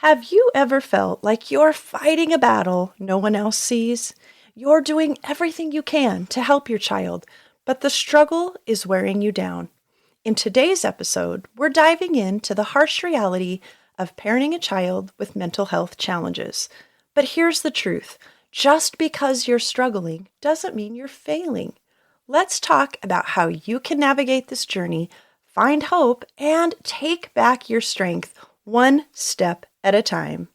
Have you ever felt like you're fighting a battle no one else sees? You're doing everything you can to help your child, but the struggle is wearing you down. In today's episode, we're diving into the harsh reality of parenting a child with mental health challenges. But here's the truth. Just because you're struggling doesn't mean you're failing. Let's talk about how you can navigate this journey, find hope, and take back your strength one step at a time.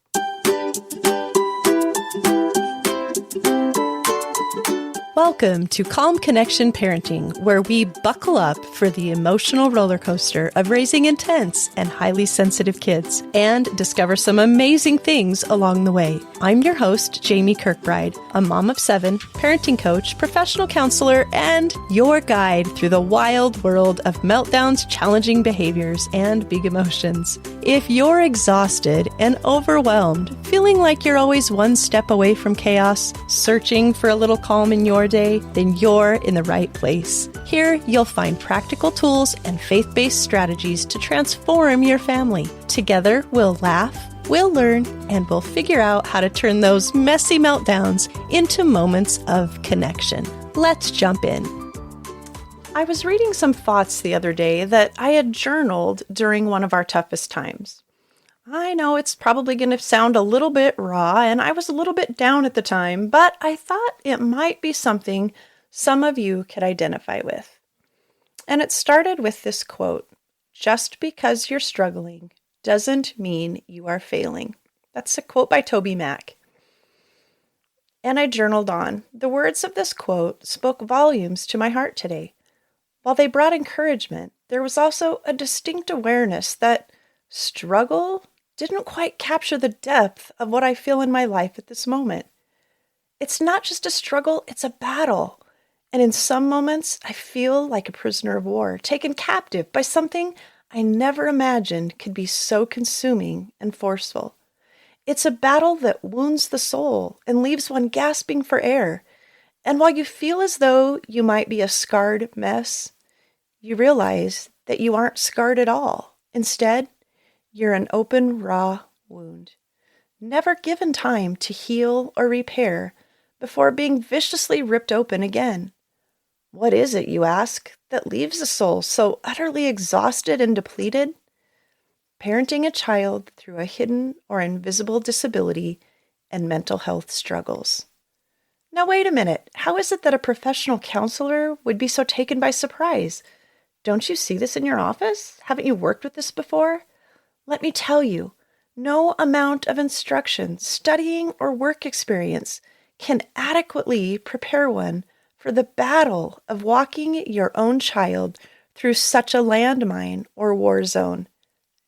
Welcome to Calm Connection Parenting, where we buckle up for the emotional roller coaster of raising intense and highly sensitive kids and discover some amazing things along the way. I'm your host, Jamie Kirkbride, a mom of 7, parenting coach, professional counselor, and your guide through the wild world of meltdowns, challenging behaviors, and big emotions. If you're exhausted and overwhelmed, feeling like you're always one step away from chaos, searching for a little calm in your day, then you're in the right place. Here, you'll find practical tools and faith-based strategies to transform your family. Together, we'll laugh, we'll learn, and we'll figure out how to turn those messy meltdowns into moments of connection. Let's jump in. I was reading some thoughts the other day that I had journaled during one of our toughest times. I know it's probably going to sound a little bit raw, and I was a little bit down at the time, but I thought it might be something some of you could identify with. And it started with this quote, "Just because you're struggling doesn't mean you are failing." That's a quote by Toby Mack. And I journaled on. The words of this quote spoke volumes to my heart today. While they brought encouragement, there was also a distinct awareness that struggle didn't quite capture the depth of what I feel in my life at this moment. It's not just a struggle, it's a battle. And in some moments, I feel like a prisoner of war, taken captive by something I never imagined could be so consuming and forceful. It's a battle that wounds the soul and leaves one gasping for air. And while you feel as though you might be a scarred mess, you realize that you aren't scarred at all. Instead, you're an open, raw wound, never given time to heal or repair before being viciously ripped open again. What is it, you ask, that leaves a soul so utterly exhausted and depleted? Parenting a child through a hidden or invisible disability and mental health struggles. Now, wait a minute. How is it that a professional counselor would be so taken by surprise? Don't you see this in your office? Haven't you worked with this before? Let me tell you, no amount of instruction, studying, or work experience can adequately prepare one for the battle of walking your own child through such a landmine or war zone.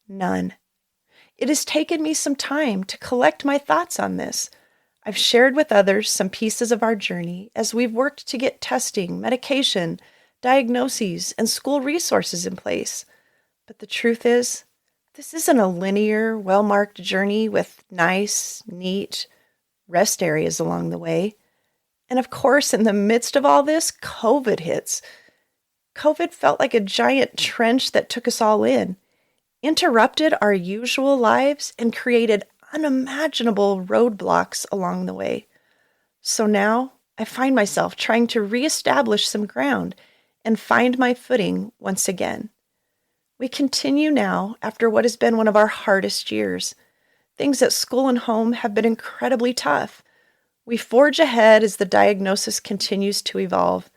None. It has taken me some time to collect my thoughts on this. I've shared with others some pieces of our journey as we've worked to get testing, medication, diagnoses, and school resources in place. But the truth is, this isn't a linear, well-marked journey with nice, neat rest areas along the way. And of course, in the midst of all this, COVID hits. COVID felt like a giant trench that took us all in, interrupted our usual lives, and created unimaginable roadblocks along the way. So now I find myself trying to reestablish some ground and find my footing once again. We continue now after what has been one of our hardest years. Things at school and home have been incredibly tough. We forge ahead as the diagnosis continues to evolve.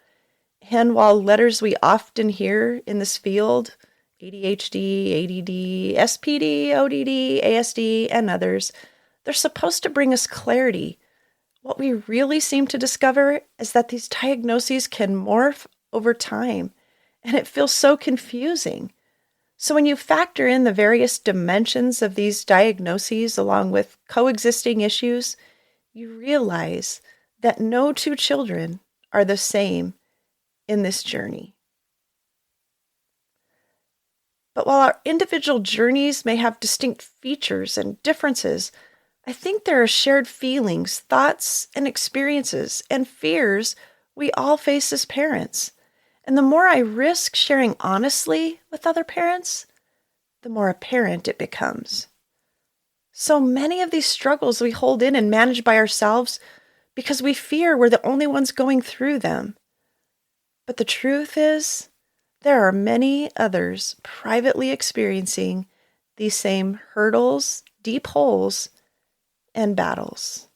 And while letters we often hear in this field, ADHD, ADD, SPD, ODD, ASD, and others, they're supposed to bring us clarity. What we really seem to discover is that these diagnoses can morph over time, and it feels so confusing. So when you factor in the various dimensions of these diagnoses along with coexisting issues, you realize that no two children are the same in this journey. But while our individual journeys may have distinct features and differences, I think there are shared feelings, thoughts, and experiences and fears we all face as parents. And the more I risk sharing honestly with other parents, the more apparent it becomes. So many of these struggles we hold in and manage by ourselves because we fear we're the only ones going through them. But the truth is, there are many others privately experiencing these same hurdles, deep holes, and battles.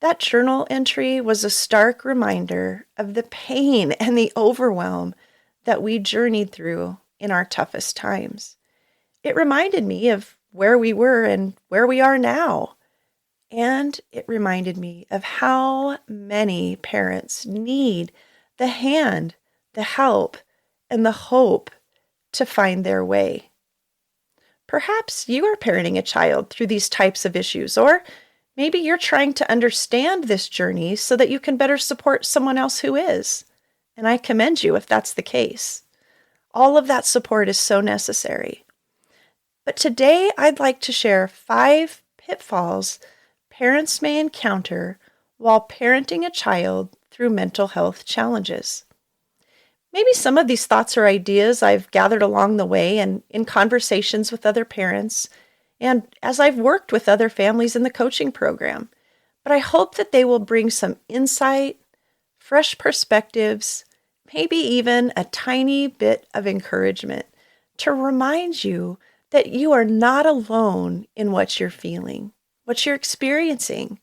That journal entry was a stark reminder of the pain and the overwhelm that we journeyed through in our toughest times. It reminded me of where we were and where we are now. And it reminded me of how many parents need the hand, the help, and the hope to find their way. Perhaps you are parenting a child through these types of issues, or maybe you're trying to understand this journey so that you can better support someone else who is. And I commend you if that's the case. All of that support is so necessary. But today I'd like to share 5 pitfalls parents may encounter while parenting a child through mental health challenges. Maybe some of these thoughts or ideas I've gathered along the way and in conversations with other parents, and as I've worked with other families in the coaching program. But I hope that they will bring some insight, fresh perspectives, maybe even a tiny bit of encouragement to remind you that you are not alone in what you're feeling, what you're experiencing.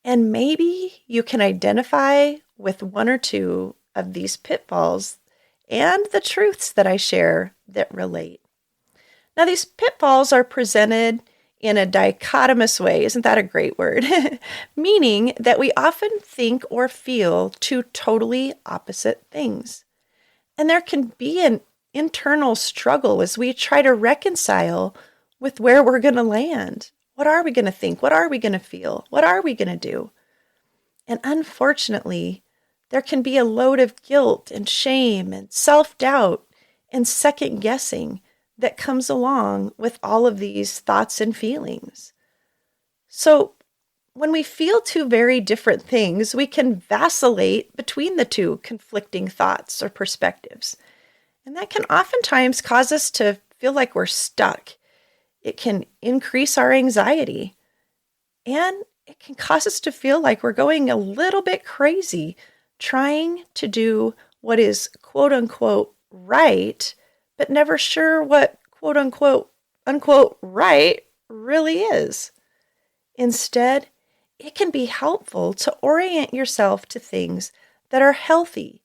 And maybe you can identify with one or two of these pitfalls and the truths that I share that relate. Now, these pitfalls are presented in a dichotomous way. Isn't that a great word? Meaning that we often think or feel two totally opposite things. And there can be an internal struggle as we try to reconcile with where we're going to land. What are we going to think? What are we going to feel? What are we going to do? And unfortunately, there can be a load of guilt and shame and self-doubt and second guessing that comes along with all of these thoughts and feelings. So when we feel two very different things, we can vacillate between the two conflicting thoughts or perspectives. And that can oftentimes cause us to feel like we're stuck. It can increase our anxiety. And it can cause us to feel like we're going a little bit crazy, trying to do what is quote unquote right, but never sure what quote unquote right really is. Instead, it can be helpful to orient yourself to things that are healthy,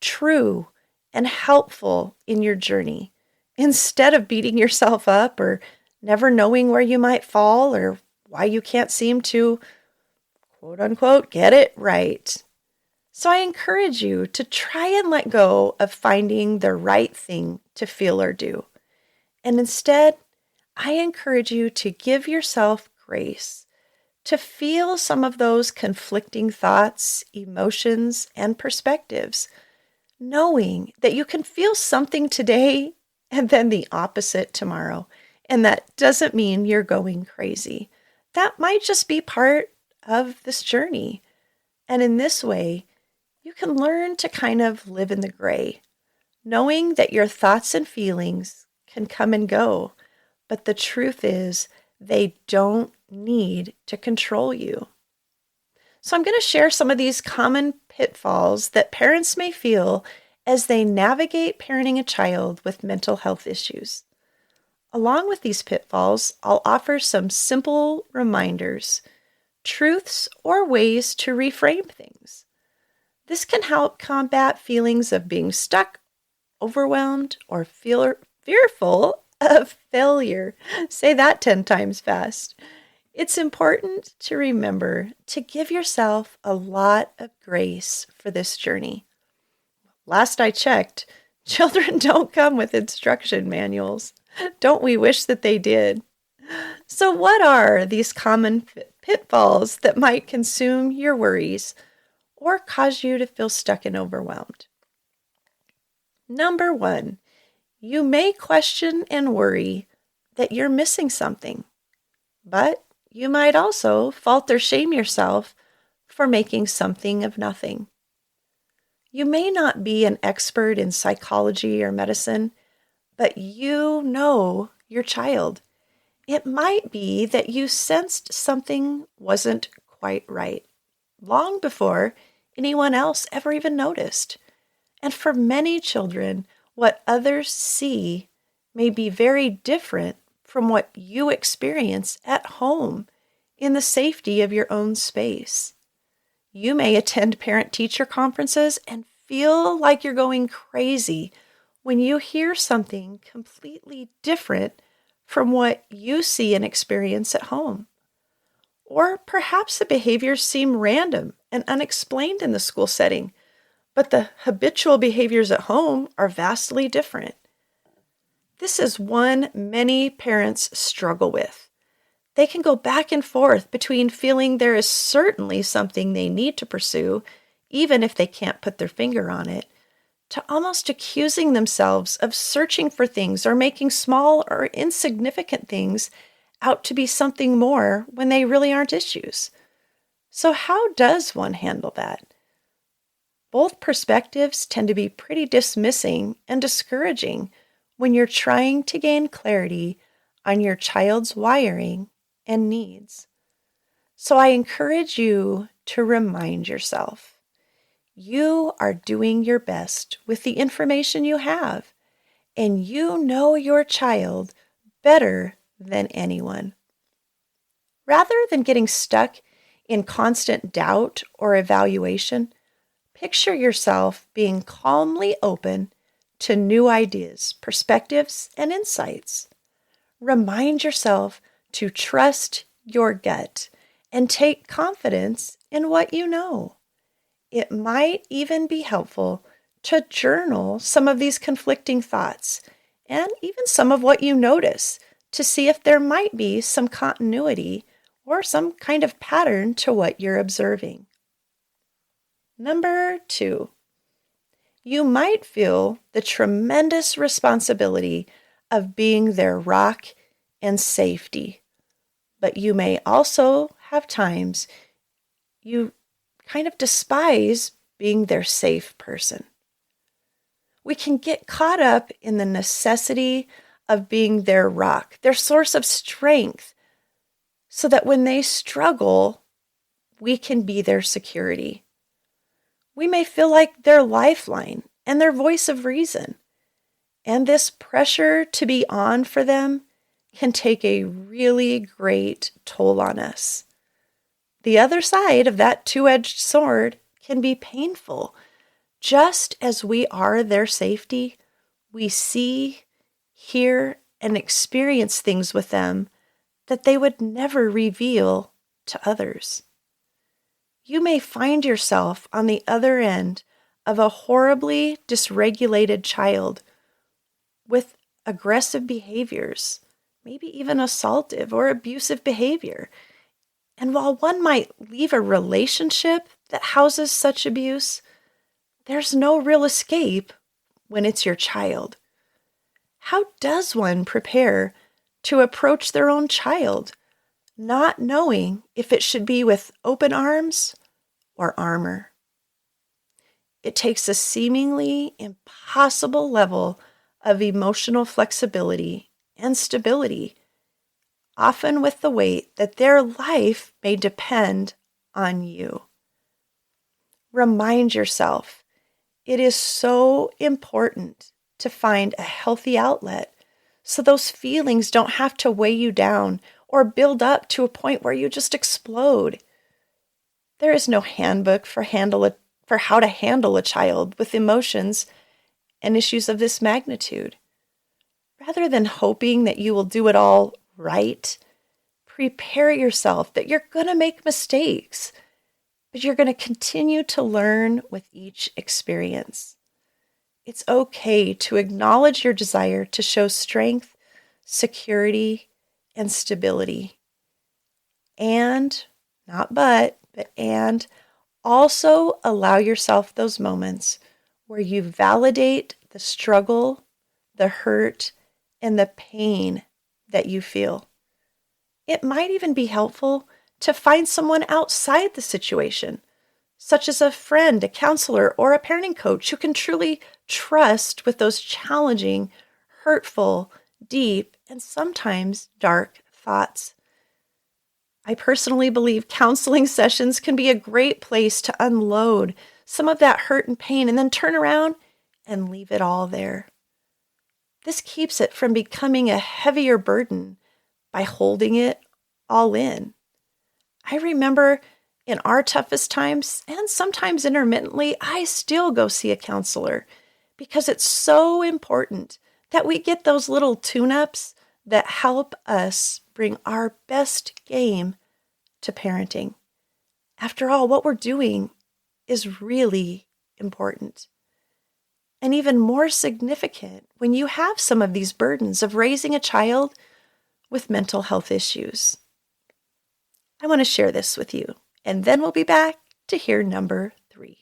true, and helpful in your journey, instead of beating yourself up or never knowing where you might fall or why you can't seem to, quote unquote, get it right. So I encourage you to try and let go of finding the right thing to feel or do. And instead, I encourage you to give yourself grace to feel some of those conflicting thoughts, emotions, and perspectives, knowing that you can feel something today and then the opposite tomorrow. And that doesn't mean you're going crazy. That might just be part of this journey. And in this way, you can learn to kind of live in the gray, knowing that your thoughts and feelings can come and go. But the truth is, they don't need to control you. So I'm going to share some of these common pitfalls that parents may feel as they navigate parenting a child with mental health issues. Along with these pitfalls, I'll offer some simple reminders, truths, or ways to reframe things. This can help combat feelings of being stuck, overwhelmed, or fearful of failure. Say that 10 times fast. It's important to remember to give yourself a lot of grace for this journey. Last I checked, children don't come with instruction manuals. Don't we wish that they did? So what are these common pitfalls that might consume your worries or cause you to feel stuck and overwhelmed? Number 1, you may question and worry that you're missing something, but you might also fault or shame yourself for making something of nothing. You may not be an expert in psychology or medicine, but you know your child. It might be that you sensed something wasn't quite right long before anyone else ever even noticed. And for many children, what others see may be very different from what you experience at home in the safety of your own space. You may attend parent-teacher conferences and feel like you're going crazy when you hear something completely different from what you see and experience at home. Or perhaps the behaviors seem random and unexplained in the school setting, but the habitual behaviors at home are vastly different. This is one many parents struggle with. They can go back and forth between feeling there is certainly something they need to pursue, even if they can't put their finger on it, to almost accusing themselves of searching for things or making small or insignificant things out to be something more when they really aren't issues. So how does one handle that? Both perspectives tend to be pretty dismissing and discouraging when you're trying to gain clarity on your child's wiring and needs. So I encourage you to remind yourself, you are doing your best with the information you have, and you know your child better than anyone. Rather than getting stuck in constant doubt or evaluation, picture yourself being calmly open to new ideas, perspectives, and insights. Remind yourself to trust your gut and take confidence in what you know. It might even be helpful to journal some of these conflicting thoughts and even some of what you notice to see if there might be some continuity or some kind of pattern to what you're observing. Number 2, you might feel the tremendous responsibility of being their rock and safety, but you may also have times you kind of despise being their safe person. We can get caught up in the necessity of being their rock, their source of strength, so that when they struggle, we can be their security. We may feel like their lifeline and their voice of reason, and this pressure to be on for them can take a really great toll on us. The other side of that two-edged sword can be painful. Just as we are their safety, we see, hear, and experience things with them that they would never reveal to others. You may find yourself on the other end of a horribly dysregulated child with aggressive behaviors, maybe even assaultive or abusive behavior. And while one might leave a relationship that houses such abuse, there's no real escape when it's your child. How does one prepare to approach their own child, not knowing if it should be with open arms or armor? It takes a seemingly impossible level of emotional flexibility and stability, often with the weight that their life may depend on you. Remind yourself, it is so important to find a healthy outlet so those feelings don't have to weigh you down or build up to a point where you just explode. There is no handbook for how to handle a child with emotions and issues of this magnitude. Rather than hoping that you will do it all right, prepare yourself that you're going to make mistakes, but you're going to continue to learn with each experience. It's okay to acknowledge your desire to show strength, security, and stability. And, not but also allow yourself those moments where you validate the struggle, the hurt, and the pain that you feel. It might even be helpful to find someone outside the situation, such as a friend, a counselor, or a parenting coach who can truly trust with those challenging, hurtful, deep, and sometimes dark thoughts. I personally believe counseling sessions can be a great place to unload some of that hurt and pain and then turn around and leave it all there. This keeps it from becoming a heavier burden by holding it all in. I remember in our toughest times, and sometimes intermittently, I still go see a counselor because it's so important that we get those little tune-ups that help us bring our best game to parenting. After all, what we're doing is really important. And even more significant when you have some of these burdens of raising a child with mental health issues. I want to share this with you, and then we'll be back to hear number 3.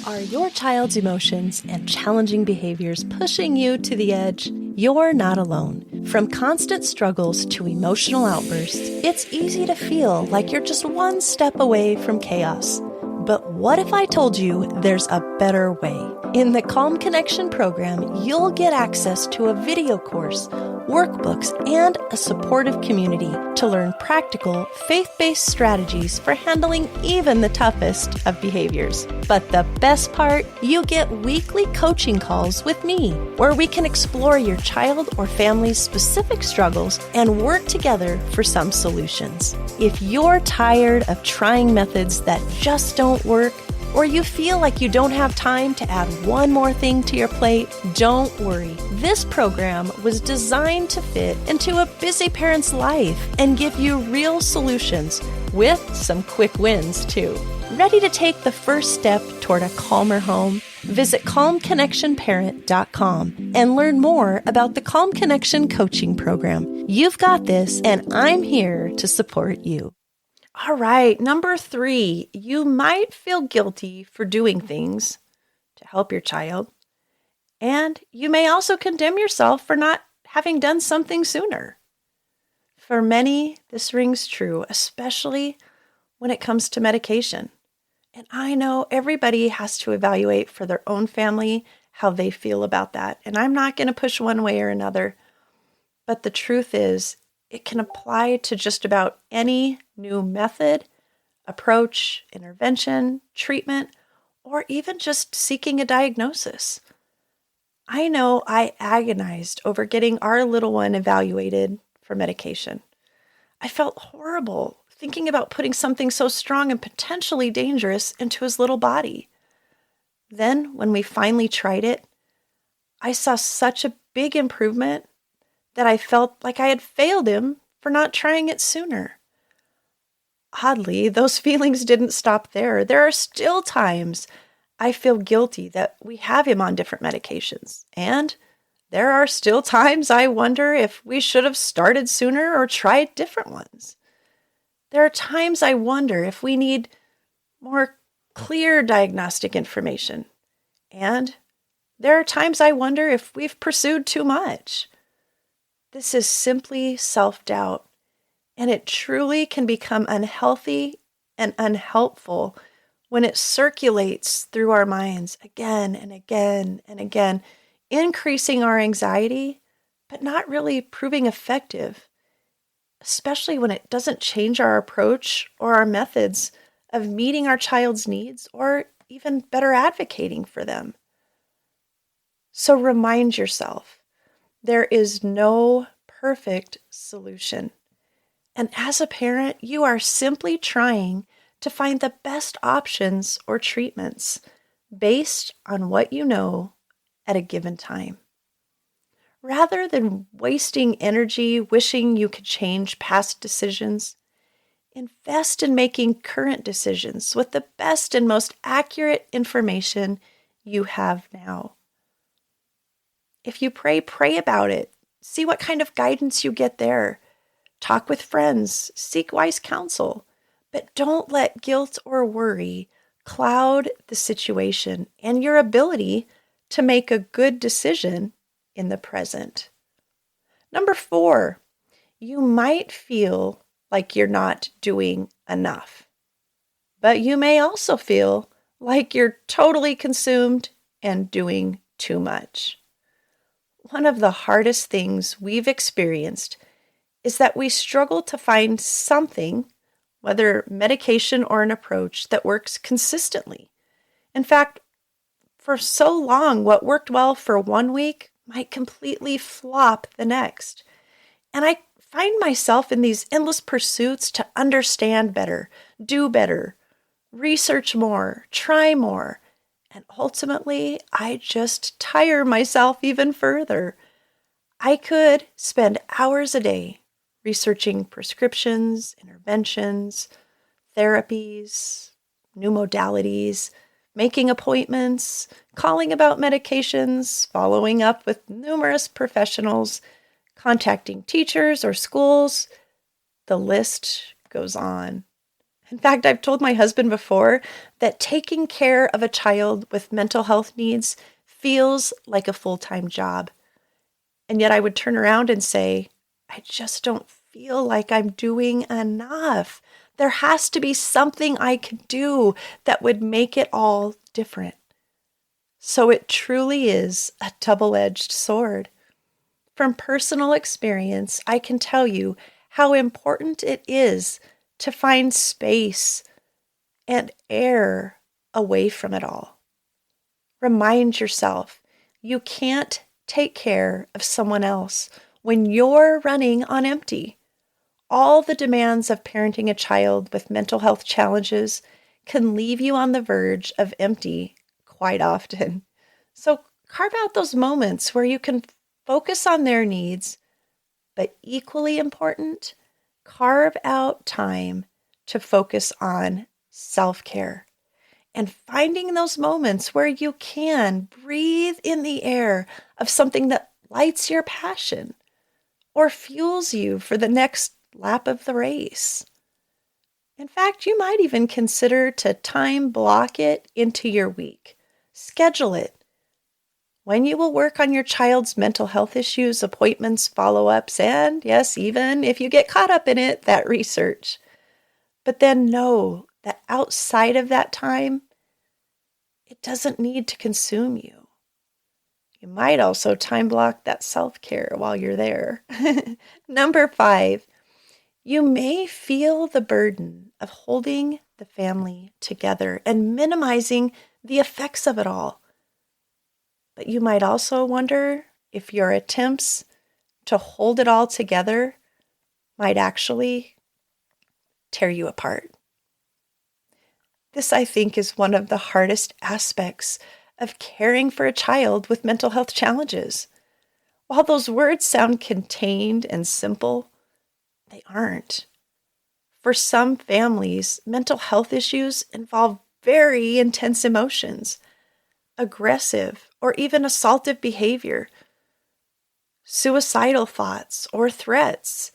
Are your child's emotions and challenging behaviors pushing you to the edge? You're not alone. From constant struggles to emotional outbursts, it's easy to feel like you're just one step away from chaos. But what if I told you there's a better way? In the Calm Connection program, you'll get access to a video course, workbooks, and a supportive community to learn practical, faith-based strategies for handling even the toughest of behaviors. But the best part, you get weekly coaching calls with me, where we can explore your child or family's specific struggles and work together for some solutions. If you're tired of trying methods that just don't work, or you feel like you don't have time to add one more thing to your plate, don't worry. This program was designed to fit into a busy parent's life and give you real solutions with some quick wins too. Ready to take the first step toward a calmer home? Visit calmconnectionparent.com and learn more about the Calm Connection coaching program. You've got this, and I'm here to support you. All right, number 3, you might feel guilty for doing things to help your child, and you may also condemn yourself for not having done something sooner. For many, this rings true, especially when it comes to medication. And I know everybody has to evaluate for their own family how they feel about that, and I'm not going to push one way or another, but the truth is, it can apply to just about any new method, approach, intervention, treatment, or even just seeking a diagnosis. I know I agonized over getting our little one evaluated for medication. I felt horrible thinking about putting something so strong and potentially dangerous into his little body. Then, when we finally tried it, I saw such a big improvement that I felt like I had failed him for not trying it sooner. Oddly, those feelings didn't stop there. There are still times I feel guilty that we have him on different medications. And there are still times I wonder if we should have started sooner or tried different ones. There are times I wonder if we need more clear diagnostic information. And there are times I wonder if we've pursued too much. This is simply self-doubt, and it truly can become unhealthy and unhelpful when it circulates through our minds again and again and again, increasing our anxiety, but not really proving effective, especially when it doesn't change our approach or our methods of meeting our child's needs or even better advocating for them. So remind yourself, there is no perfect solution. And as a parent, you are simply trying to find the best options or treatments based on what you know at a given time. Rather than wasting energy wishing you could change past decisions, invest in making current decisions with the best and most accurate information you have now. If you pray about it. See what kind of guidance you get there. Talk with friends, seek wise counsel, but don't let guilt or worry cloud the situation and your ability to make a good decision in the present. Number 4, you might feel like you're not doing enough, but you may also feel like you're totally consumed and doing too much. one of the hardest things we've experienced is that we struggle to find something, whether medication or an approach, that works consistently. In fact, for so long, what worked well for one week might completely flop the next. And I find myself in these endless pursuits to understand better, do better, research more, try more. And ultimately, I just tire myself even further. I could spend hours a day researching prescriptions, interventions, therapies, new modalities, making appointments, calling about medications, following up with numerous professionals, contacting teachers or schools. The list goes on. In fact, I've told my husband before that taking care of a child with mental health needs feels like a full-time job. And yet I would turn around and say, I just don't feel like I'm doing enough. There has to be something I could do that would make it all different. So it truly is a double-edged sword. From personal experience, I can tell you how important it is to find space and air away from it all. Remind yourself, you can't take care of someone else when you're running on empty. All the demands of parenting a child with mental health challenges can leave you on the verge of empty quite often. So carve out those moments where you can focus on their needs, but equally important, carve out time to focus on self-care. And finding those moments where you can breathe in the air of something that lights your passion or fuels you for the next lap of the race. In fact, you might even consider to time block it into your week. Schedule it. When you will work on your child's mental health issues, appointments, follow-ups, and yes, even if you get caught up in it, that research. But then know that outside of that time, it doesn't need to consume you. You might also time block that self-care while you're there. Number 5, you may feel the burden of holding the family together and minimizing the effects of it all. But you might also wonder if your attempts to hold it all together might actually tear you apart. This, I think, is one of the hardest aspects of caring for a child with mental health challenges. While those words sound contained and simple, they aren't. For some families, mental health issues involve very intense emotions, aggressive or even assaultive behavior, suicidal thoughts or threats,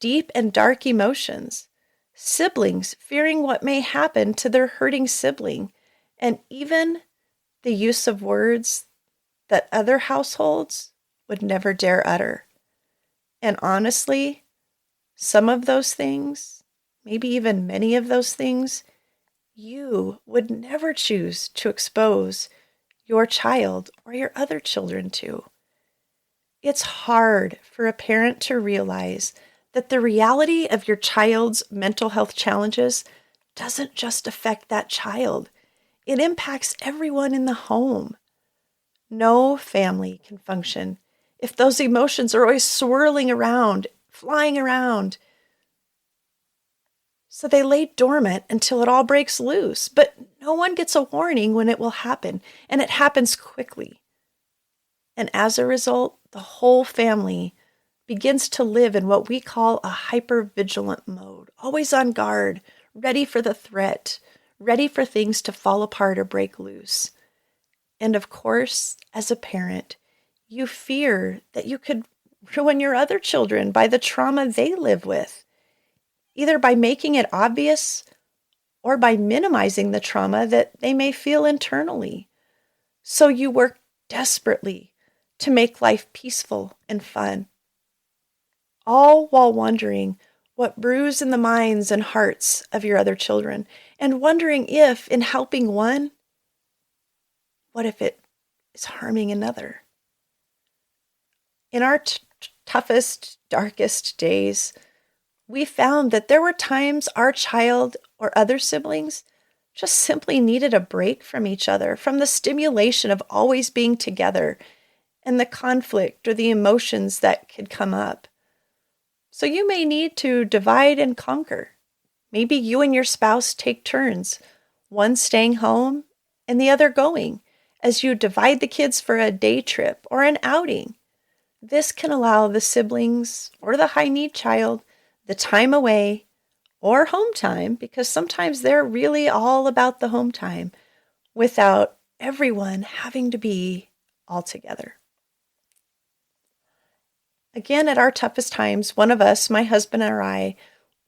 deep and dark emotions, siblings fearing what may happen to their hurting sibling, and even the use of words that other households would never dare utter. And honestly, some of those things, maybe even many of those things, you would never choose to expose your child or your other children to. It's hard for a parent to realize that the reality of your child's mental health challenges doesn't just affect that child. It impacts everyone in the home. No family can function if those emotions are always swirling around, flying around. So they lay dormant until it all breaks loose, but no one gets a warning when it will happen, and it happens quickly. And as a result, the whole family begins to live in what we call a hypervigilant mode, always on guard, ready for the threat, ready for things to fall apart or break loose. And of course, as a parent, you fear that you could ruin your other children by the trauma they live with, either by making it obvious or by minimizing the trauma that they may feel internally. So you work desperately to make life peaceful and fun, all while wondering what brews in the minds and hearts of your other children, and wondering if, in helping one, what if it is harming another? In our toughest, darkest days, we found that there were times our child or other siblings just simply needed a break from each other, from the stimulation of always being together and the conflict or the emotions that could come up. So you may need to divide and conquer. Maybe you and your spouse take turns, one staying home and the other going, as you divide the kids for a day trip or an outing. This can allow the siblings or the high-need child the time away or home time, because sometimes they're really all about the home time, without everyone having to be all together. Again, at our toughest times, one of us, my husband or I,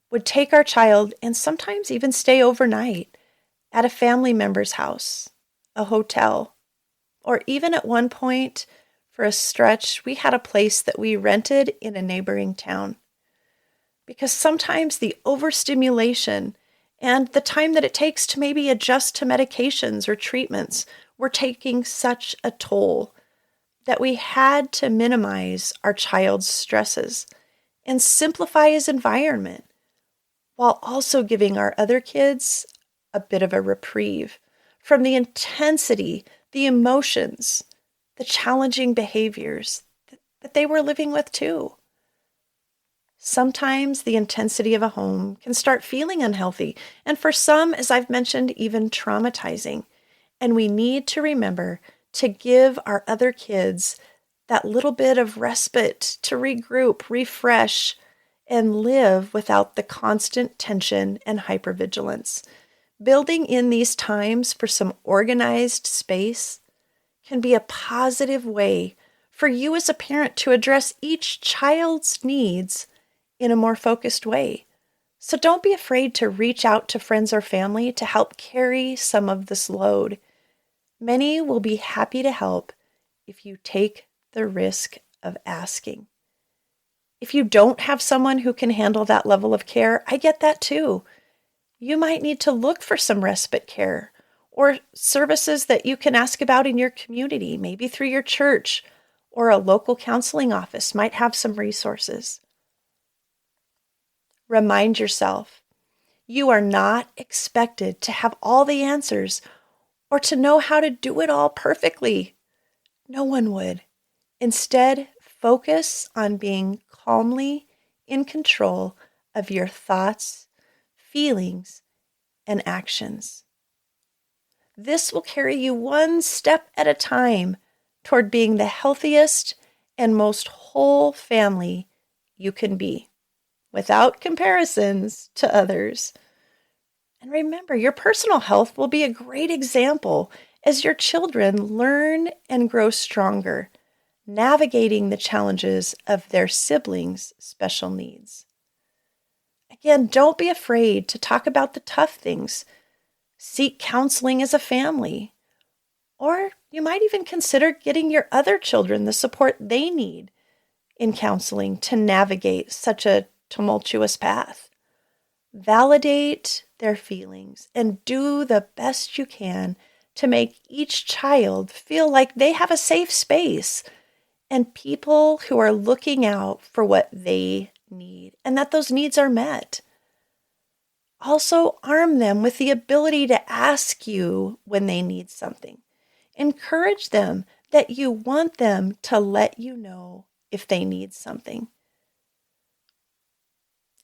would take our child and sometimes even stay overnight at a family member's house, a hotel, or even at one point, for a stretch, we had a place that we rented in a neighboring town. Because sometimes the overstimulation and the time that it takes to maybe adjust to medications or treatments were taking such a toll that we had to minimize our child's stresses and simplify his environment, while also giving our other kids a bit of a reprieve from the intensity, the emotions, the challenging behaviors that they were living with too. Sometimes the intensity of a home can start feeling unhealthy, and for some, as I've mentioned, even traumatizing. And we need to remember to give our other kids that little bit of respite to regroup, refresh, and live without the constant tension and hypervigilance. Building in these times for some organized space can be a positive way for you as a parent to address each child's needs in a more focused way. So don't be afraid to reach out to friends or family to help carry some of this load. Many will be happy to help if you take the risk of asking. If you don't have someone who can handle that level of care, I get that too. You might need to look for some respite care or services that you can ask about in your community, maybe through your church, or a local counseling office might have some resources. Remind yourself, you are not expected to have all the answers or to know how to do it all perfectly. No one would. Instead, focus on being calmly in control of your thoughts, feelings, and actions. This will carry you one step at a time toward being the healthiest and most whole family you can be, without comparisons to others. And remember, your personal health will be a great example as your children learn and grow stronger, navigating the challenges of their siblings' special needs. Again, don't be afraid to talk about the tough things. Seek counseling as a family. Or you might even consider getting your other children the support they need in counseling to navigate such a tumultuous path. Validate their feelings and do the best you can to make each child feel like they have a safe space and people who are looking out for what they need and that those needs are met. Also, arm them with the ability to ask you when they need something. Encourage them that you want them to let you know if they need something.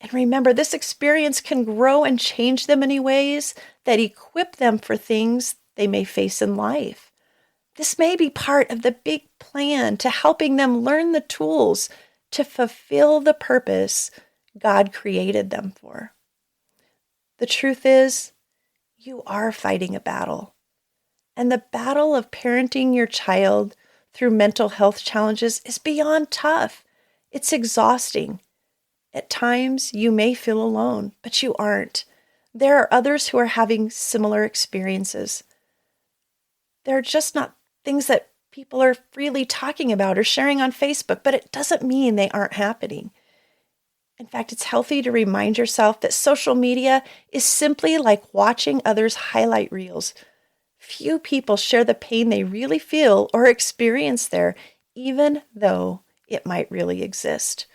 And remember, this experience can grow and change them in ways that equip them for things they may face in life. This may be part of the big plan to helping them learn the tools to fulfill the purpose God created them for. The truth is, you are fighting a battle. And the battle of parenting your child through mental health challenges is beyond tough. It's exhausting. At times, you may feel alone, but you aren't. There are others who are having similar experiences. They're just not things that people are freely talking about or sharing on Facebook, but it doesn't mean they aren't happening. In fact, it's healthy to remind yourself that social media is simply like watching others' highlight reels. Few people share the pain they really feel or experience there, even though it might really exist.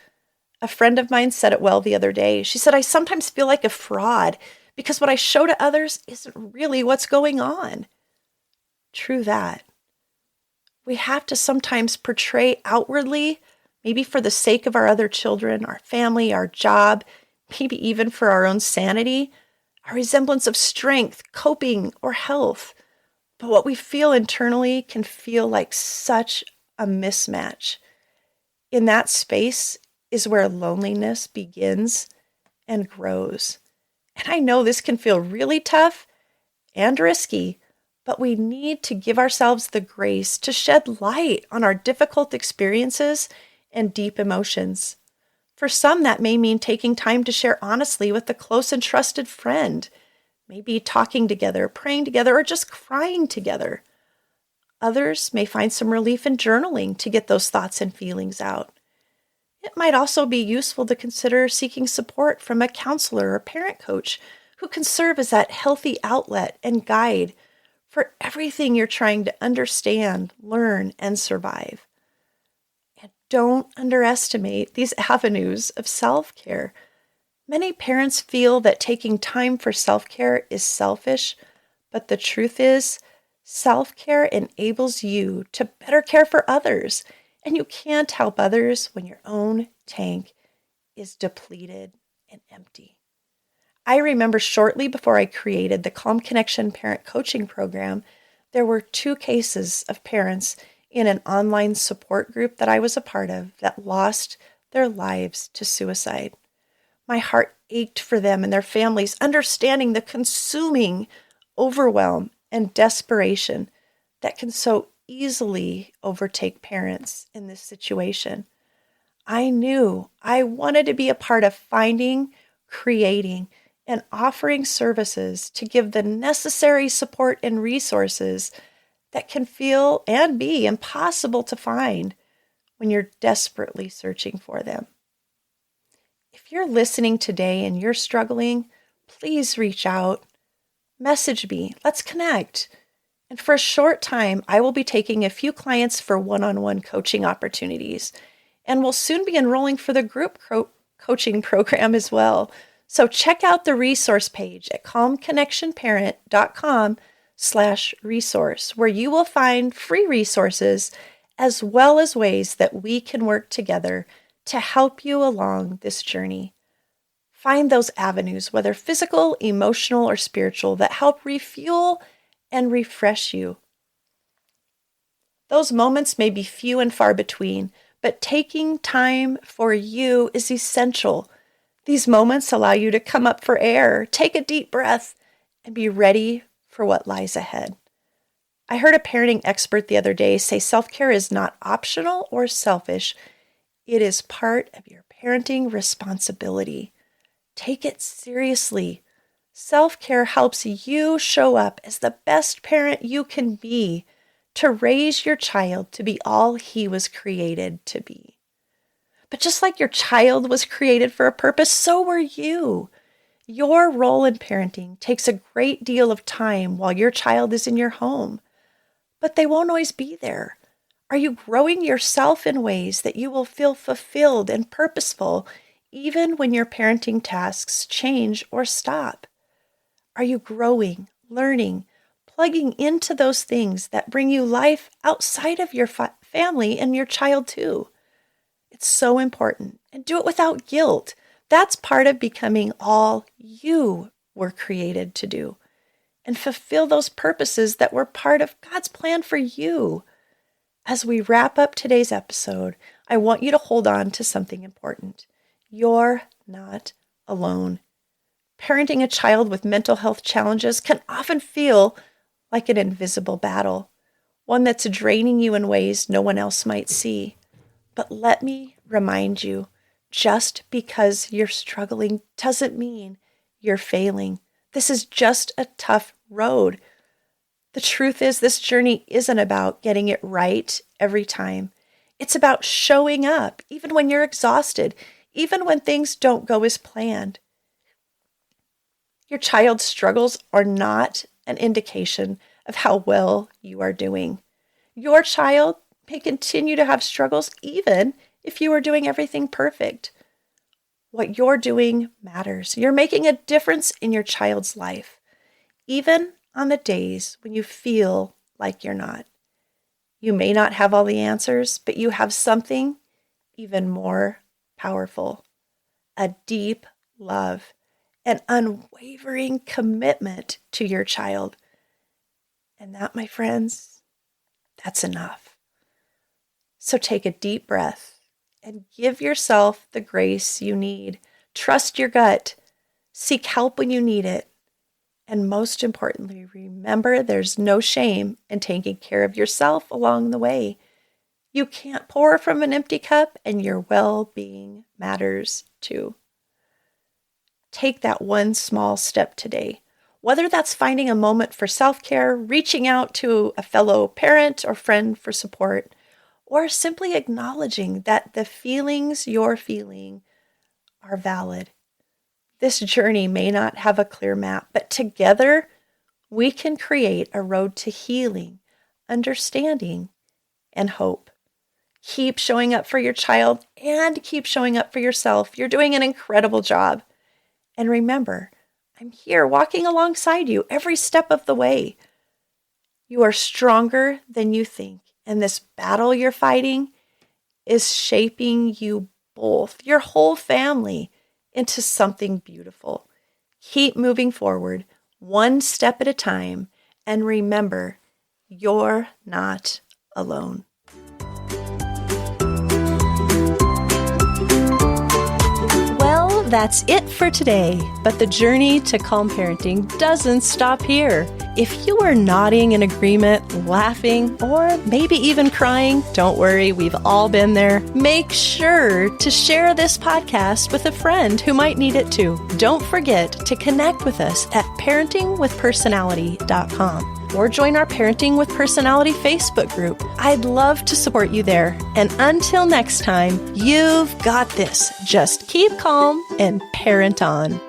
A friend of mine said it well the other day. She said, I sometimes feel like a fraud because what I show to others isn't really what's going on. True that. We have to sometimes portray outwardly, maybe for the sake of our other children, our family, our job, maybe even for our own sanity, a resemblance of strength, coping, or health. But what we feel internally can feel like such a mismatch. In that space is where loneliness begins and grows. And I know this can feel really tough and risky, but we need to give ourselves the grace to shed light on our difficult experiences and deep emotions. For some, that may mean taking time to share honestly with a close and trusted friend, maybe talking together, praying together, or just crying together. Others may find some relief in journaling to get those thoughts and feelings out. It might also be useful to consider seeking support from a counselor or parent coach who can serve as that healthy outlet and guide for everything you're trying to understand, learn, and survive. And don't underestimate these avenues of self-care. Many parents feel that taking time for self-care is selfish, but the truth is, self-care enables you to better care for others, and you can't help others when your own tank is depleted and empty. I remember shortly before I created the Calm Connection Parent Coaching Program, there were 2 cases of parents in an online support group that I was a part of that lost their lives to suicide. My heart ached for them and their families, understanding the consuming overwhelm and desperation that can so easily overtake parents in this situation. I knew I wanted to be a part of finding, creating, and offering services to give the necessary support and resources that can feel and be impossible to find when you're desperately searching for them. If you're listening today and you're struggling, please reach out, message me, let's connect. And for a short time, I will be taking a few clients for one-on-one coaching opportunities, and we'll soon be enrolling for the group coaching program as well. So check out the resource page at calmconnectionparent.com/resource, where you will find free resources as well as ways that we can work together to help you along this journey. Find those avenues, whether physical, emotional, or spiritual, that help refuel and refresh you. Those moments may be few and far between, but taking time for you is essential. These moments allow you to come up for air, take a deep breath, and be ready for what lies ahead. I heard a parenting expert the other day say self-care is not optional or selfish. It is part of your parenting responsibility. Take it seriously. Self-care helps you show up as the best parent you can be to raise your child to be all he was created to be. But just like your child was created for a purpose, so were you. Your role in parenting takes a great deal of time while your child is in your home, but they won't always be there. Are you growing yourself in ways that you will feel fulfilled and purposeful even when your parenting tasks change or stop? Are you growing, learning, plugging into those things that bring you life outside of your family and your child too? It's so important, and do it without guilt. That's part of becoming all you were created to do, and fulfill those purposes that were part of God's plan for you. As we wrap up today's episode, I want you to hold on to something important. You're not alone. Parenting a child with mental health challenges can often feel like an invisible battle, one that's draining you in ways no one else might see. But let me remind you, just because you're struggling doesn't mean you're failing. This is just a tough road. The truth is, this journey isn't about getting it right every time. It's about showing up, even when you're exhausted, even when things don't go as planned. Your child's struggles are not an indication of how well you are doing. Your child may continue to have struggles even if you were doing everything perfect. What you're doing matters. You're making a difference in your child's life, even on the days when you feel like you're not. You may not have all the answers, but you have something even more powerful: a deep love, an unwavering commitment to your child. And that, my friends, that's enough. So take a deep breath and give yourself the grace you need. Trust your gut. Seek help when you need it. And most importantly, remember there's no shame in taking care of yourself along the way. You can't pour from an empty cup, and your well-being matters too. Take that one small step today, whether that's finding a moment for self-care, reaching out to a fellow parent or friend for support, or simply acknowledging that the feelings you're feeling are valid. This journey may not have a clear map, but together we can create a road to healing, understanding, and hope. Keep showing up for your child and keep showing up for yourself. You're doing an incredible job. And remember, I'm here walking alongside you every step of the way. You are stronger than you think, and this battle you're fighting is shaping you both, your whole family, into something beautiful. Keep moving forward, one step at a time, and remember, you're not alone. Well, that's it for today, but the journey to calm parenting doesn't stop here. If you are nodding in agreement, laughing, or maybe even crying, don't worry, we've all been there. Make sure to share this podcast with a friend who might need it too. Don't forget to connect with us at parentingwithpersonality.com or join our Parenting with Personality Facebook group. I'd love to support you there. And until next time, you've got this. Just keep calm and parent on.